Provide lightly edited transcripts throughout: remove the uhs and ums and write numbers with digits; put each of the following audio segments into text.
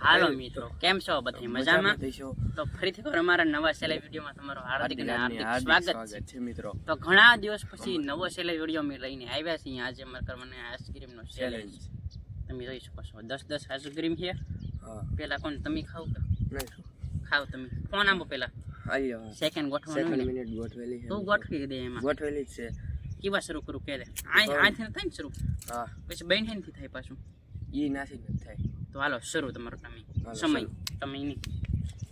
હાલો મિત્રો, કેમ છો બધા? મજામાં? તો ફરીથી એકવાર અમારા નવા સેલાઈ વિડીયોમાં તમારું હાર્દિક સ્વાગત છે મિત્રો. તો ઘણા દિવસ પછી નવો સેલાઈ વિડીયો અમે લઈને આવ્યા છીએ. આજે અમારે કરવાના આઈસ્ક્રીમનો ચેલેન્જ. તમે જોઈ શકો છો 10 આઈસ્ક્રીમ છે. પેલા કોણ તમે ખાવ કે નહીં? ખાવ તમે. ફોન આપો પેલા. સેકન્ડ ગોઠવવાનું. મિનિટ ગોઠવેલી છે. તું ગોઠવી દે એમાં. ગોઠવેલી જ છે. કેવા શરૂ કરું કે આથી થાય ને શરૂ? હા. પછી બહેનથી થાય પાછું. ઈ નાસી ન થાય. તો હાલો શરૂ તમારો તમે સમય તમે નહીં.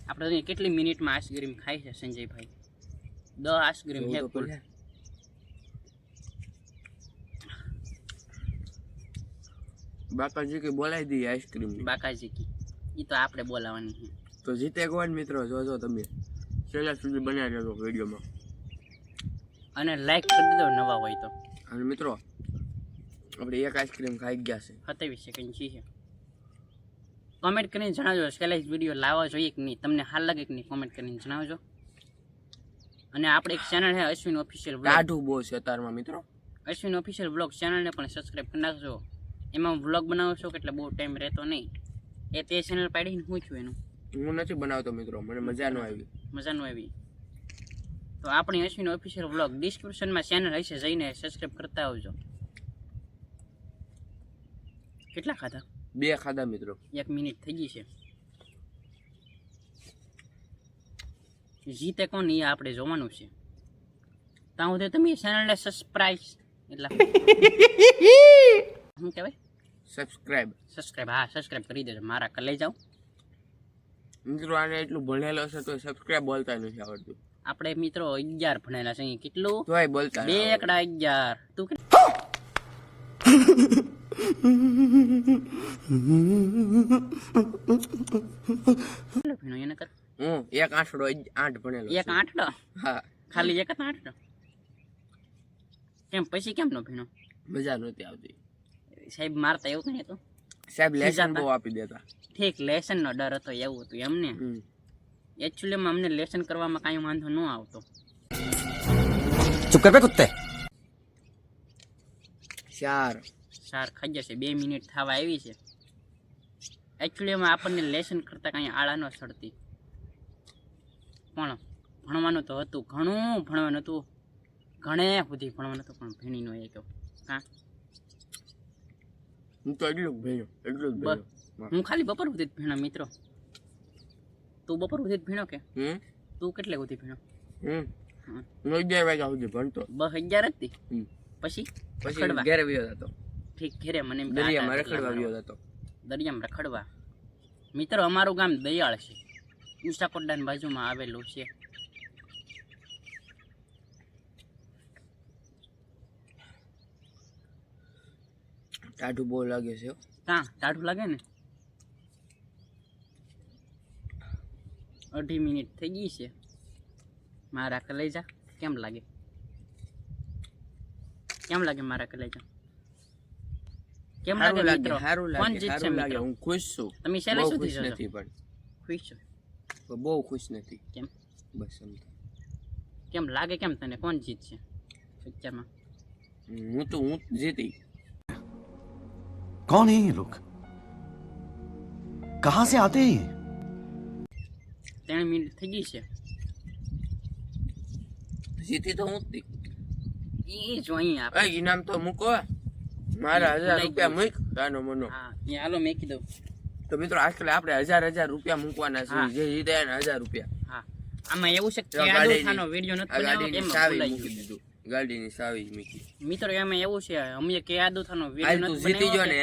આપણે કેટલી મિનિટમાં આઈસ્ક્રીમ ખાય છે સંજયભાઈ? 10 આઈસ્ક્રીમ છે કુલ. બાકાજી કે બોલાવી દઈએ આઈસ્ક્રીમ. બાકાજી કી ઈ તો આપણે બોલાવવાની છે. તો જીતે કોણ મિત્રો? જોજો તમે છેલ્લા સુધી બનાવી રહેજો વિડીયોમાં અને લાઈક કરી દેજો નવા હોય તો. અને મિત્રો આપણે એક આઈસ્ક્રીમ ખાઈ ગયા છે. 27 સેકન્ડ છે. કોમેન્ટ કરીને જણાવજો છેલ્લા વિડીયો લાવવા જોઈએ કે નહીં, તમને હાલ લાગે કે નહીં, કોમેન્ટ કરીને જણાવજો. અને આપણે એક ચેનલ છે અશ્વિન ઓફિશિયલ વ્લોગ. ટાઢું બહુ છે તારમાં મિત્રો. અશ્વિન ઓફિશિયલ વ્લોગ ચેનલને પણ સબસ્ક્રાઇબ કરી નાખજો. એમાં વ્લોગ બનાવો છો એટલે બહુ ટાઈમ રહેતો નહીં. એ તે ચેનલ પાડીને હું છું એનું. હું નથી બનાવતો મિત્રો, મને મજા ન આવી. તો આપણી અશ્વિન ઓફિશિયલ વ્લોગ ડિસ્ક્રિપ્શનમાં ચેનલ હશે, જઈને સબસ્ક્રાઇબ કરતા આવજો. કેટલા ખાધા? 2 ખાધા મિત્રો. 1 મિનિટ થઈ ગઈ છે. જીતે કોણ એ આપણે જોવાનું છે. ત્યાં સુધી તમે ચેનલને સબસ્ક્રાઇબ એટલે શું કહેવાય? સબસ્ક્રાઇબ. હા, સબસ્ક્રાઇબ કરી દેજો. મારા કલે જાઓ મિત્રો. આને એટલું ભણેલો છે તો સબસ્ક્રાઇબ બોલતા નથી આવડતું. આપણે મિત્રો 11 ભણેલા છે. કેટલું? તોય બોલતા 2 એકડા 11. તું ભણ્યો એને કર. હું 1 આઠડો 8 ભણેલો. 1 આઠડો? હા, ખાલી 1 આઠડો. કેમ પછી કેમ નો ભણ્યો? મજા નહોતી આવતી. સાહેબ મારતા એવું કઈ હતું? સાહેબ લેસન બહુ આપી દેતા. ઠીક, લેસન નો ડર હતો એવું હતું એમને. એકચ્યુઅલીમાં અમને લેસન કરવામાં કાંઈ વાંધો ન આવતો. ચૂપ કર બે કુત્તે. 4 ખાઈ જશે. 2 મિનિટ થવા આવી છે. એકચ્યુઅલીમાં આપણને લેસન કરતા કાંઈ આળા ન સડતી. પણ ભણવાનું તો હતું, ઘણું ભણવાનું હતું, ઘણે સુધી ભણવાનું હતું, પણ ભણી નો એ કહો. હા, હું તો એટલું જ ભણ્યો. હું ખાલી બપોર સુધી જ ભણ્યો મિત્રો. તું બપોર સુધી જ ભણ્યો કે? તું કેટલે સુધી ભણ્યો? 11 વાગ્યા સુધી ભણતો. 11 હતી. પછી ઘરે ગયો હતો. ઠીક, ઘરે મને દરિયામાં રખડવા ગયો હતો. દરિયામાં રખડવા. મિત્રો અમારું ગામ દયાળ છે, ઈસાકોટડાની બાજુમાં આવેલું છે. ટાઢું બહુ લાગે છે. કાં ટાઢું લાગે ને? 2.5 મિનિટ થઈ ગઈ છે. મારા કલેજા કેમ લાગે? મારા કલેજા કેમ લાગે મિત્રો? કોણ જીતશે મિત્રો? હું ખુશ છું. તમે શેલે સુધી છો? નથી પણ ખુશ છો? બહુ ખુશ નથી. કેમ? બસ કેમ લાગે? કેમ તને કોણ જીતશે પિક્ચરમાં? હું જીતી. कौन है ये लोग? कहां से आते हैं? 3 મિનિટ થઈ ગઈ છે. જીતી તો હું જ. એ જો અહીંયા ઇનામ તો મૂકો. મારા 1000 રૂપિયા મૂક. તાનો મનો. હા, એ હાલો મેકી દઉં. તો મિત્રો આજકાલ આપણે 1000 રૂપિયા મૂકવાના છે. જે જીતે એને 1000 રૂપિયા. હા, આમાં એવું છે કે આદુથાનો વિડિયો નથી બનાવ્યો, એમાં ભૂલાઈ મૂકી દીધું. ગાડીની સાવી મૂકી. મિત્રો એમાં એવું છે, અમે કે આદુથાનો વિડિયો નથી જીતી જો ને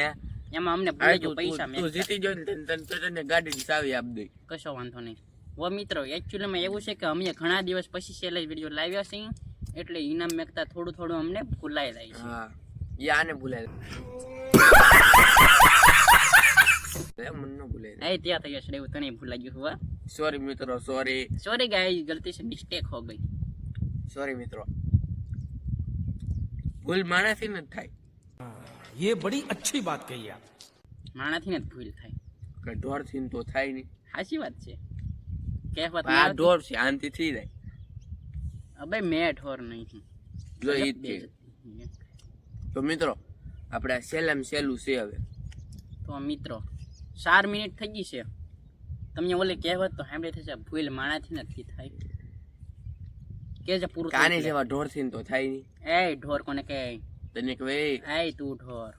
એમાં અમને ભૂલાઈ ગયો પૈસા. તું જીતી જો ને તને ગાડીની સાવી આપ દે. કશો વાંધો નહીં. વો મિત્રો એકચ્યુઅલીમાં એવું છે કે અમે ઘણા દિવસ પછી સેલેજ વિડિયો લાવ્યા છે, એટલે ઇનામ મેકતા થોડું અમને ભૂલાઈ જાય છે. હા, એ આને ભૂલાય. મન ન ભૂલાય. એ ત્યાં થઈ જશે એવું તને ભૂલાઈ ગયું. हुआ सॉरी मित्रों, सॉरी गाइस, गलती से मिस्टेक हो गई. सॉरी मित्रों. भूल मानाથી ન થાય. ये बड़ी अच्छी बात कही आप. માણાથી ન ભૂલ થાય, કઢોર થી તો થાય નહીં. સાચી વાત છે. કહેવત આ ઢોર છે, આંતી થઈ જાય. અબે મેં ઢોર નહીં છું. જો ઈ છે. તો મિત્રો આપણે સેલમ સેલું છે હવે. તો મિત્રો 4 મિનિટ થઈ ગઈ છે. તમને ઓલી કહેવત તો સાંભળી થશે, ભૂલ માણાથી નથી થાય. કે જે પૂરું કાને જેવા ઢોર થી તો થાય નહીં. એ ઢોર કોને કે? તને કે એ તું ઢોર,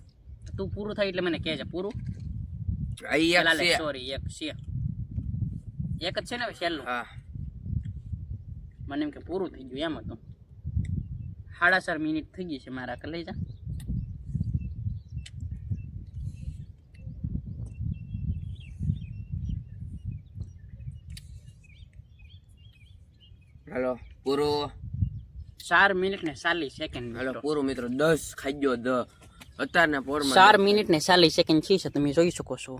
તું પૂરું થાય એટલે મને કહેજે પૂરું. આઈ એક છે. સોરી, એક છે, એક જ છે ને હવે છેલ્લું. હા, મને એમ કે પૂરું થઈ ગયું એમ હતું. 4.5 મિનિટ થઈ ગઈ છે મારા, કે લઈ જા. હાલો પૂરું. 4 મિનિટ ને 40 સેકન્ડ. હાલો પૂરું મિત્રો. 10 ખાઈ ગયો 10 અત્યારના પોરમાં. 4 મિનિટ ને 40 સેકન્ડ છે, તમે જોઈ શકો છો.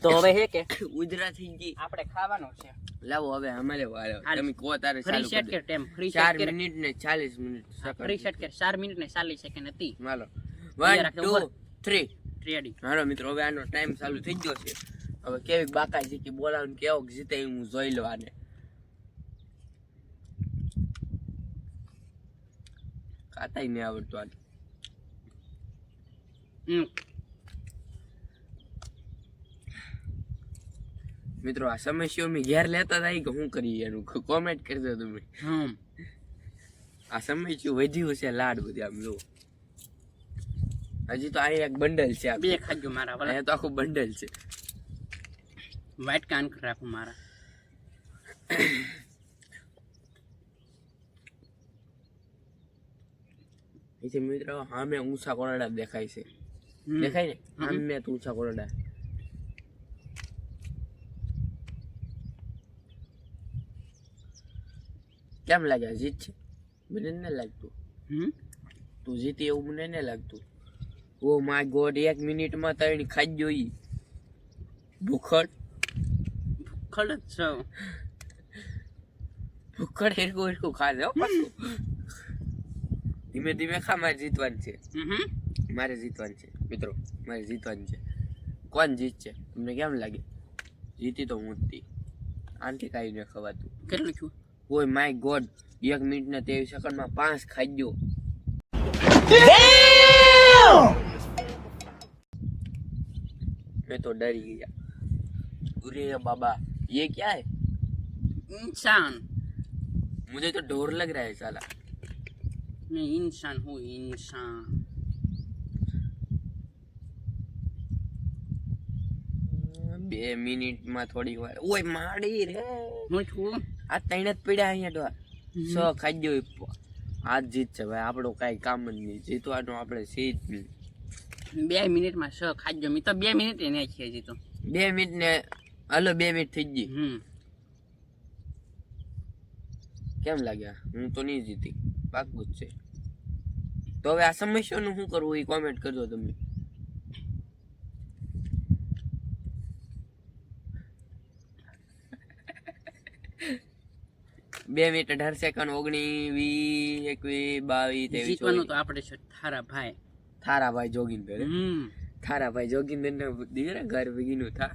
તો હવે હે કે ઉધરા થઈ ગઈ. આપણે ખાવાનું છે. લાવો હવે અમારે વાળો. તમે કો તારે ફ્રી ચાલુ સેટ કરી કે દો. ટાઈમ ફ્રી 4 સેટ મિનિટ ને 40 મિનિટ ફ્રી સેટ કે 4 મિનિટ ને 40 સેકન્ડ હતી. હાલો બે 1 રાખજો 2 3. રેડી. હાલો મિત્રો હવે આનો ટાઈમ ચાલુ થઈ ગયો છે. હવે કેવી બાકાજી કે બોલાવું કેવો જીતે હું જોઈ લઉં આને. ખાતાય નહીં આવડતું આને. મિત્રો આ સમસ્યા અમે ઘેર લેતા થાય કે શું કરીએ એનું કોમેન્ટ કરજો તમે. આ સમસ્યા વધ્યું છે લાડ બધી આમ જો. હજી તો આ એક બંડલ છે. બે ખાજો મારા વાલા. અહીંયા તો આખું બંડલ છે. વ્હાઈટ કાન રાખું મારા. એ મિત્રો સામે ઊંચા કોરડા દેખાય છે. દેખાય ને સામે તો ઊંચા કોરડા. કેમ લાગે જીત છે? મને ન લાગતું. તું જીતી એવું મને ન લાગતું. ઓ માય ગોડ 1 મિનિટમાં તણી ખાઈ જોઈ. ભૂખડ જ છો. ભૂખડ હેરકું ખાશે હો પાછું. ધીમે ધીમે ખા. મારે જીતવાનું છે. મારે જીતવાનું છે મિત્રો. મારે જીતવાનું છે. કોણ જીતશે તમને કેમ લાગે? જીતી તો હું જ હતી. આનથી કાંઈ ન ખવાતું. કેટલું છું? ઓય માય ગોડ 1 મિનિટ ને 23 સેકન્ડમાં 5 ખાઈ ગયો. मैं तो डर ही गया. अरे बाबा ये क्या है? इंसान. मुझे तो डर लग रहा है साला. मैं इंसान हूँ इंसान. 2 મિનિટમાં થોડી વાર. ઓય માડી રે. હું છું. આ ત્રણ જ પડ્યા અહીંયા તો. 6 ખાઈ ગયો. આજ જીત છે ભાઈ. આપણો કાંઈ કામ જ નહીં. જીતવાનું આપણે છે જ નહીં. 2 મિનિટમાં 6 ખાજો. મેં તો 2 મિનિટ એને છે હજી તો. 2 મિનિટ ને હાલો 2 મિનિટ થઈ ગઈ. કેમ લાગ્યા? હું તો નહીં જીતી. પાકું જ છે. તો હવે આ સમસ્યાનું શું કરવું એ કોમેન્ટ કરજો તમે. બે મિનિટ 18 સેકન્ડ 19 20 21 22 23. જીતવાનું તો આપણે છે થારા ભાઈ. થારા ભાઈ જોગિંદર. થારા ભાઈ જોગિંદર ને દીકરા ઘર ભેગીનું થા.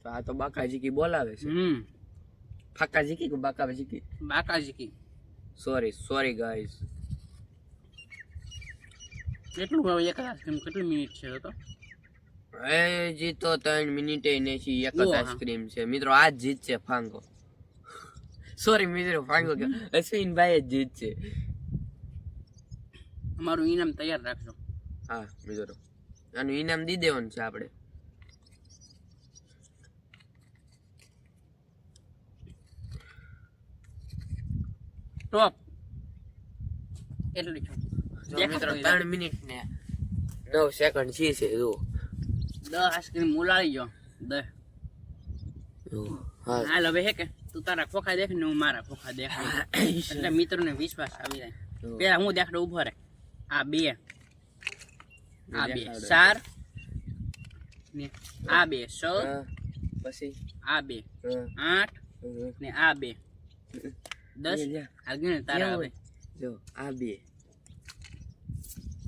તો આ તો બાકાજી કી બોલાવે છે. ફાકાજી કી કે બાકાજી કી? બાકાજી કી. Sorry guys. કેટલું હવે એક આઈસ્ક્રીમ કેટલી મિનિટ છે તો? એ જીતો 3 મિનિટે નથી. એક જ આઈસ્ક્રીમ છે મિત્રો. આ જ જીત છે ફાંગો. સોરી મિત્રો ફાંગો કે અશ્વિનભાઈ જ જીત છે. અમારું ઇનામ તૈયાર રાખજો. હા મિત્રો આનું ઇનામ દી દેવાનું છે આપણે. ટોપ એટલું છે મિત્રો. 3 મિનિટ ને 9 સેકન્ડ છે જો. 10 આઈસ્ક્રીમ ઉલાળી ગયો. 10. હાલ હવે હે કે તું તારા ખોખા દેખ ને હું મારા ખોખા દેખ. એટલે મિત્રોને વિશ્વાસ આવી જાય. પેલા હું દેખાડો ઉભો રહે. આ 2 4 ને આ 2 6 પછી આ 2 8 ને આ 2 10. હાલ ગણ તારા હવે જો આ 2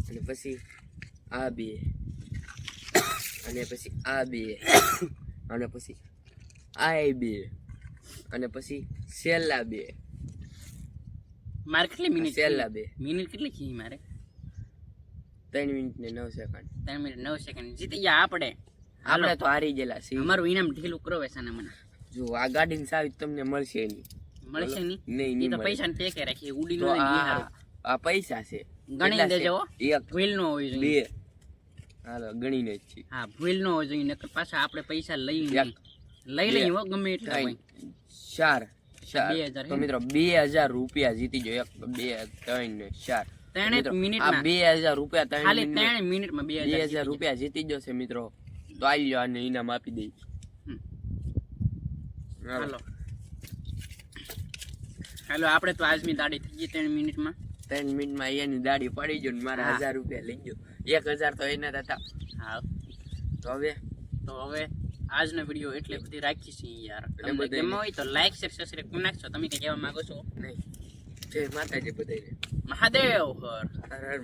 અને પછી આ 2 અને પછી આ 2 અને પછી આ 2 અને પછી છેલ્લા 2. મારે કેટલી મિનિટ? છેલ્લા 2 મિનિટ કેટલી છે મારે? 3 મિનિટ ને 9 સેકન્ડ 3 મિનિટ 9 સેકન્ડ જીતી ગયા આપણે. આપણે તો હારી ગયેલા છીએ. અમારું ઇનામ ઢીલું કરો વેસાને મને જો આ ગાડીની ચાવી તમને મળશે નહીં. મળશે નહીં નહીં એ નહીં તો મળે. પૈસા ને ટેકે રાખી ઉડી તો નો આ પૈસા છે. ગણી કેટલા દેજો હો. છે? એક ભૂલ ન હોવી જોઈએ. 2 હાલો ગણીને જ છે. હા ભૂલ ન હોવી જોઈએ નકર પાછા આપણે પૈસા લઈ એક, લઈએ હો ગમે એટલા હોય. 4 2000 તો મિત્રો 2000 રૂપિયા જીતી જો. 1 2 3 ને 4 ત્રણ મિત્રો, મિનિટમાં. આ 2000 રૂપિયા ખાલી 3 3 મિનિટમાં 2000 2000 રૂપિયા જીતી જશે મિત્રો. તો આવી લો આને ઇનામ આપી દઈ. હાલો હાલો આપણે તો આજની દાડી થઈ ગઈ 3 મિનિટમાં. 3 મિનિટમાં એની દાઢી પડી ગયો ને મારા હા. 1000 રૂપિયા લઈ ગયો. 1000 તો એના હતા. હા તો હવે આજનો વિડીયો એટલે બધી રાખી છે યાર. એટલે તમને બધાને. ગમ્યો હોય તો લાઈક શેર સબસ્ક્રાઇબ કરી નાખજો. તમે કઈ કહેવા માંગો છો? નહીં જય માતાજી બધાને. મહાદેવ હર હર હર